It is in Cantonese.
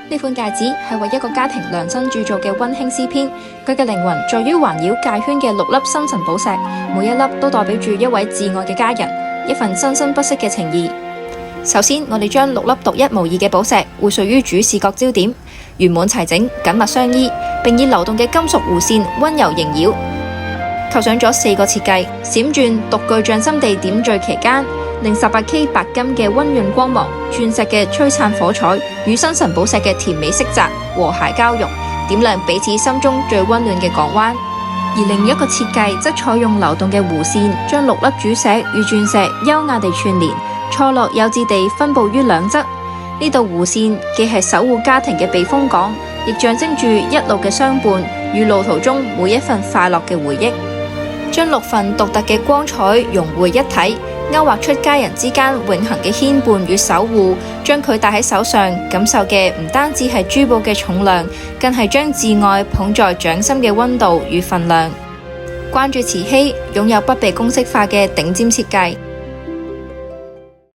呢款戒指係為一個家庭量身鑄造嘅溫馨詩篇，佢嘅靈魂在於環繞戒圈嘅6粒生辰寶石，每一粒都代表住一位摯愛嘅家人，一份生生不息嘅情誼。首先，我哋將6粒獨一無二嘅寶石匯萃於主視覺焦點，圓滿齊整，緊密相依，並以流動嘅金屬弧線溫柔縈繞，構想咗4個設計，閃轉獨具匠心地點綴其間，令18K 白金嘅溫潤光芒、鑽石嘅璀璨火彩與生辰寶石嘅甜美色澤和諧交融，點亮彼此心中最溫暖嘅港灣。而另一個設計則採用流動嘅弧線，將6粒主石與鑽石優雅地串連，錯落有致地分佈於兩側。呢道弧線既係守護家庭嘅避風港，亦象徵住一路嘅相伴與路途中每一份快樂嘅回憶。將6份獨特嘅光彩融匯一體，勾畫出家人之間永恆嘅牽絆與守護。將佢戴喺手上，感受嘅唔單止係珠寶嘅重量，更係將摯愛捧在掌心嘅溫度與分量。關注慈禧擁有不被公式化嘅頂尖設計。